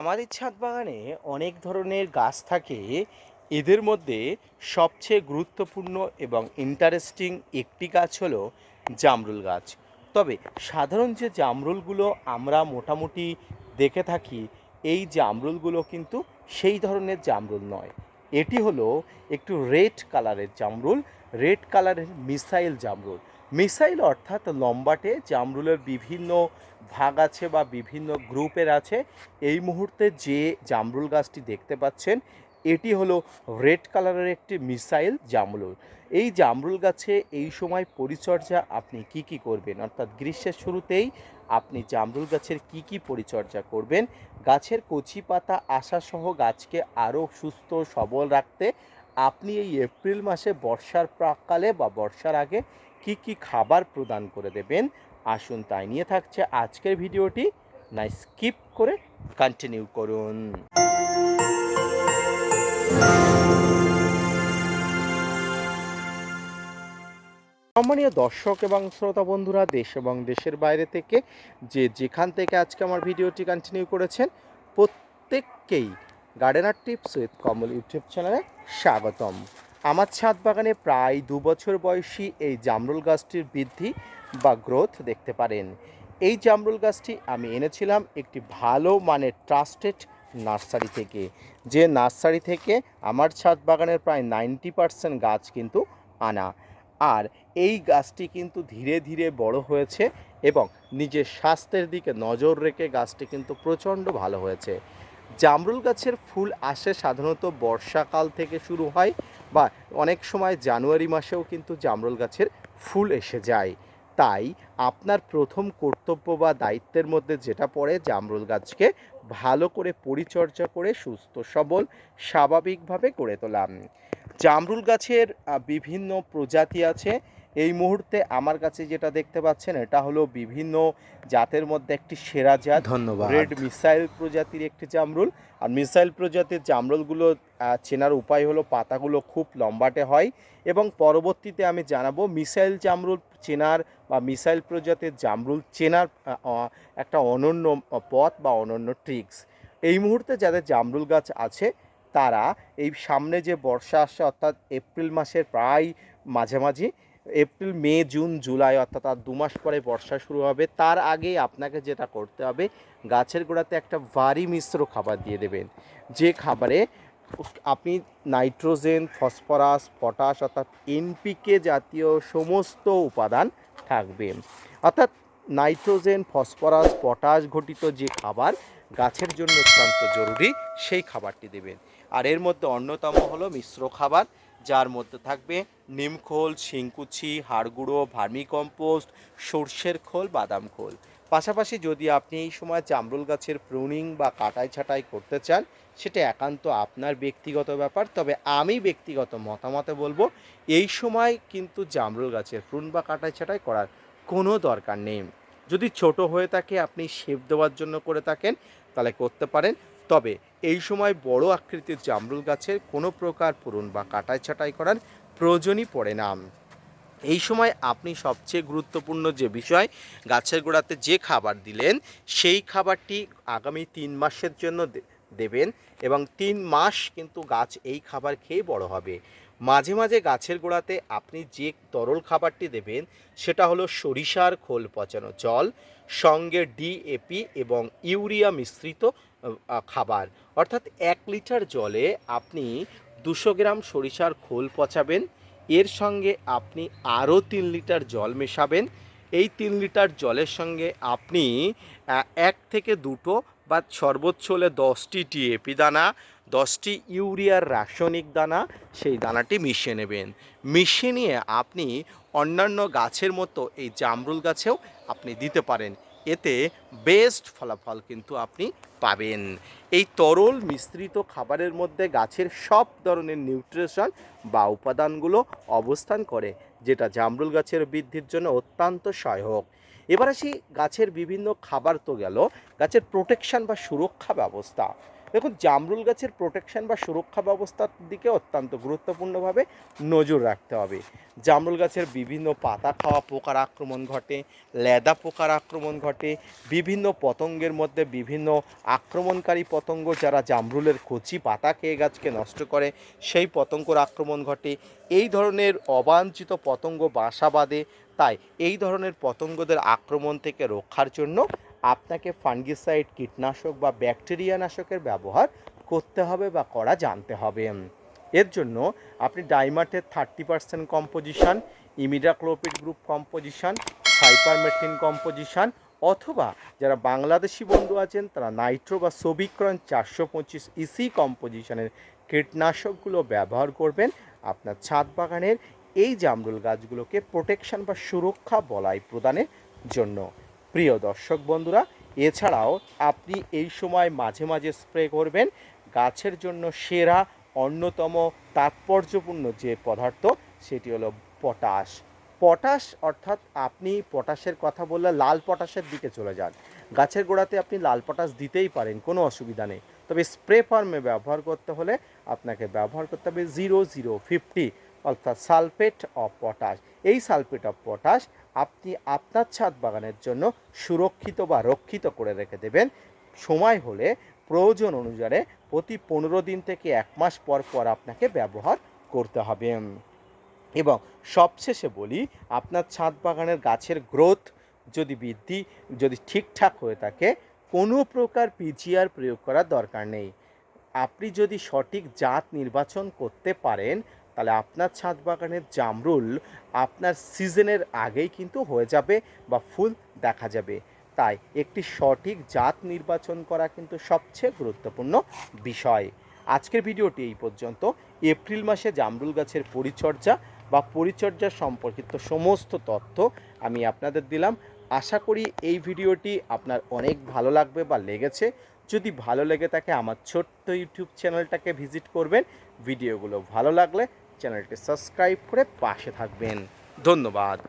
আমাদের ছাদ বাগানে অনেক ধরনের গাছ থাকে। এদের মধ্যে সবচেয়ে গুরুত্বপূর্ণ এবং ইন্টারেস্টিং একটি গাছ হলো জামরুল গাছ। তবে সাধারণ যে জামরুলগুলো আমরা মোটামুটি দেখে থাকি, এই জামরুলগুলো কিন্তু সেই ধরনের জামরুল নয়। এটি হলো একটু রেড কালারের জামরুল, রেড কালারের মিসাইল জামরুল। মিসাইল অর্থাৎ লম্বাটে জামরুলের বিভিন্ন ভাগ আছে বা বিভিন্ন গ্রুপের আছে। এই মুহূর্তে যে জামরুল গাছটি দেখতে পাচ্ছেন, এটি হলো রেড কালারের একটি মিসাইল জামরুল। এই জামরুল গাছে এই সময় পরিচর্যা আপনি কি করবেন, অর্থাৎ গ্রীষ্মের শুরুতেই আপনি জামরুল গাছের কি পরিচর্যা করবেন, গাছের কচি পাতা আসাসহ গাছকে আরও সুস্থ সবল রাখতে আপনি এই এপ্রিল মাসে বর্ষার প্রাক্কালে বা বর্ষার আগে কি খাবার প্রদান করে দেবেন, আসুন তাই নিয়ে থাকছে আজকের ভিডিওটি। না স্কিপ করে কন্টিনিউ করুন। সম্মানীয় দর্শক এবং শ্রোতা বন্ধুরা, দেশ এবং দেশের বাইরে থেকে যেখান থেকে আজকে আমার ভিডিওটি কন্টিনিউ করেছেন, প্রত্যেককেই gardener tips with Kamal YouTube চ্যানেলে স্বাগতম। আমার ছাদ বাগানে প্রায় 2 বছর বয়সী এই জামরুল গাছটির বৃদ্ধি বা গ্রোথ দেখতে পারেন। এই জামরুল গাছটি আমি এনেছিলাম একটি ভালো মানের ট্রাস্টেড নার্সারি থেকে, যে নার্সারি থেকে আমার ছাদ বাগানের প্রায় 90% গাছ কিন্তু আনা। আর এই গাছটি কিন্তু ধীরে ধীরে বড় হয়েছে এবং নিজের স্বাস্থ্যের দিকে নজর রেখে গাছটি কিন্তু প্রচণ্ড ভালো হয়েছে। জামরুল গাছের ফুল আসে সাধারণত বর্ষাকাল থেকে শুরু হয়, বা অনেক সময় জানুয়ারি মাসেও কিন্তু জামরুল গাছের ফুল এসে যায়। তাই আপনার প্রথম কর্তব্য বা দায়িত্বের মধ্যে যেটা পড়ে, জামরুল গাছকে ভালো করে পরিচর্যা করে সুস্থ সবল স্বাভাবিকভাবে গড়ে তোলা। জামরুল গাছের বিভিন্ন প্রজাতি আছে। এই মুহূর্তে আমার কাছে যেটা দেখতে পাচ্ছেন, এটা হলো বিভিন্ন জাতের মধ্যে একটি সেরা জাত, ধন্যবাদ। রেড মিসাইল প্রজাতির একটি জামরুল। আর মিসাইল প্রজাতির জামরুলগুলো চেনার উপায় হলো পাতাগুলো খুব লম্বাটে হয়, এবং পরবর্তীতে আমি জানাবো মিসাইল জামরুল চেনার বা মিসাইল প্রজাতির জামরুল চেনার একটা অনন্য পথ বা অনন্য ট্রিক্স। এই মুহূর্তে যাদের জামরুল গাছ আছে, তারা এই সামনে যে বর্ষা আসছে, অর্থাৎ এপ্রিল মাসের প্রায় মাঝামাঝি, এপ্রিল মে জুন জুলাই, অর্থাৎ আর 2 মাস পরে বর্ষা শুরু হবে। তার আগেই আপনাকে যেটা করতে হবে, গাছের গোড়াতে একটা ভারী মিশ্র খাবার দিয়ে দেবেন, যে খাবারে আপনি নাইট্রোজেন, ফসফরাস, পটাশ অর্থাৎ এনপিকে জাতীয় সমস্ত উপাদান থাকবে। অর্থাৎ নাইট্রোজেন, ফসফরাস, পটাশ ঘটিত যে খাবার গাছের জন্য অত্যন্ত জরুরি, সেই খাবারটি দেবেন। আর এর মধ্যে অন্যতম হলো মিশ্র খাবার, যার মধ্যে থাকবে নিমখোল, শিংকুচি, হাড়গুঁড়ো, ভার্মিকম্পোস্ট, সর্ষের খোল, বাদাম খোল। পাশাপাশি যদি আপনি এই সময় জামরুল গাছের প্রুনিং বা কাটাই ছাঁটাই করতে চান, সেটা একান্ত আপনার ব্যক্তিগত ব্যাপার। তবে আমি ব্যক্তিগত মতামতে বলবো, এই সময় কিন্তু জামরুল গাছের প্রুন বা কাটাই ছাঁটাই করার কোনো দরকার নেই। যদি ছোট হয়ে থাকে, আপনি শেপ দেওয়ার জন্য করে থাকেন, তাহলে করতে পারেন। তবে এই সময় বড় আকৃতির জামরুল গাছের কোনো প্রকার পূরণ বা কাটাই ছাঁটাই করার প্রয়োজনই পড়ে না। এই সময় আপনি সবচেয়ে গুরুত্বপূর্ণ যে বিষয়, গাছের গোড়াতে যে খাবার দিলেন, সেই খাবারটি আগামী 3 মাসের জন্য দেবেন, এবং 3 মাস কিন্তু গাছ এই খাবার খেয়ে বড় হবে। মাঝে মাঝে গাছের গোড়াতে আপনি যে তরল খাবারটি দেবেন, সেটা হলো সরিষার খোল পচানো জল, সঙ্গে ডিএপি এবং ইউরিয়া মিশ্রিত খাবার। অর্থাৎ 1 লিটার জলে আপনি 200 গ্রাম সরিষার খোল পচাবেন, এর সঙ্গে আপনি আরও 3 লিটার জল মেশাবেন। এই 3 লিটার জলের সঙ্গে আপনি 1 থেকে 2টো বা সর্বোচ্চ হলে 10টি ডিএপি দানা, 10টি ইউরিয়ার রাসায়নিক দানা, সেই দানাটি মিশিয়ে নেবেন। মিশিয়ে নিয়ে আপনি অন্যান্য গাছের মতো এই জামরুল গাছেও আপনি দিতে পারেন। এতে বেস্ট ফলাফল কিন্তু আপনি পাবেন। এই তরল মিশ্রিত খাবারের মধ্যে গাছের সব ধরনের নিউট্রিশন বা উপাদানগুলো অবস্থান করে, যেটা জামরুল গাছের বৃদ্ধির জন্য অত্যন্ত সহায়ক। এবার আসি গাছের বিভিন্ন খাবার তো গেল, গাছের প্রোটেকশন বা সুরক্ষা ব্যবস্থা। দেখুন, জামরুল গাছের প্রোটেকশন বা সুরক্ষা ব্যবস্থার দিকে অত্যন্ত গুরুত্বপূর্ণভাবে নজর রাখতে হবে। জামরুল গাছের বিভিন্ন পাতা খাওয়া পোকার আক্রমণ ঘটে, লেদা পোকার আক্রমণ ঘটে, বিভিন্ন পতঙ্গের মধ্যে বিভিন্ন আক্রমণকারী পতঙ্গ যারা জামরুলের কচি পাতা খেয়ে গাছকে নষ্ট করে, সেই পতঙ্গর আক্রমণ ঘটে। এই ধরনের অবাঞ্ছিত পতঙ্গ বাসা বাঁধে। তাই এই ধরনের পতঙ্গদের আক্রমণ থেকে রক্ষার জন্য আপনাকে ফাঙ্গিসাইড, কীটনাশক বা ব্যাকটেরিয়া নাশকের ব্যবহার করতে হবে বা করা জানতে হবে। এর জন্য আপনি ডাইমার্টের 30% composition, imidacloprid group composition, cypermethrin composition, অথবা যারা বাংলাদেশি বন্ধু আছেন তারা নাইট্রো বা সোবিক্রন 425 ইসি কম্পোজিশনের কীটনাশকগুলো ব্যবহার করবেন আপনার ছাদ বাগানের এই জামরুল গাছগুলোকে প্রোটেকশন বা সুরক্ষা বলয় প্রদানের জন্য। প্রিয় দর্শক বন্ধুরা, এছাড়াও আপনি এই সময় মাঝে মাঝে স্প্রে করবেন গাছের জন্য সেরা অন্যতম তাৎপর্যপূর্ণ যে পদার্থ, সেটি হলো পটাশ। পটাশ অর্থাৎ আপনি পটাশের কথা বললে লাল পটাশের দিকে চলে যান। গাছের গোড়াতে আপনি লাল পটাশ দিতেই পারেন, কোনো অসুবিধা নেই। তবে স্প্রে ফার্মে ব্যবহার করতে হলে আপনাকে ব্যবহার করতে হবে 0050 অর্থাৎ সালফেট অফ পটাশ। এই সালফেট অফ পটাশ আপনি আপনার ছাদ বাগানের জন্য সুরক্ষিত বা রক্ষিত করে রেখে দেবেন। সময় হলে প্রয়োজন অনুসারে প্রতি 15 দিন থেকে 1 মাস পর পর আপনাকে ব্যবহার করতে হবে। এবং সবশেষে বলি, আপনার ছাদ বাগানের গাছের গ্রোথ যদি ঠিকঠাক হয়ে থাকে, কোনো প্রকার পিজিআর প্রয়োগ করার দরকার নেই। আপনি যদি সঠিক জাত নির্বাচন করতে পারেন, তাহলে আপনার ছাদ বাগানের জামরুল আপনার সিজনের আগেই কিন্তু হয়ে যাবে বা ফুল দেখা যাবে। তাই একটি সঠিক জাত নির্বাচন করা কিন্তু সবচেয়ে গুরুত্বপূর্ণ বিষয়। আজকের ভিডিওটি এই পর্যন্ত। এপ্রিল মাসে জামরুল গাছের পরিচর্যা সম্পর্কিত সমস্ত তথ্য আমি আপনাদের দিলাম। আশা করি এই ভিডিওটি আপনার অনেক ভালো লাগবে বা লেগেছে। যদি ভালো লেগে থাকে আমার ছোট্ট ইউটিউব চ্যানেলটাকে ভিজিট করবেন। ভিডিওগুলো ভালো লাগলে চ্যানেলটি সাবস্ক্রাইব করে পাশে থাকবেন। ধন্যবাদ।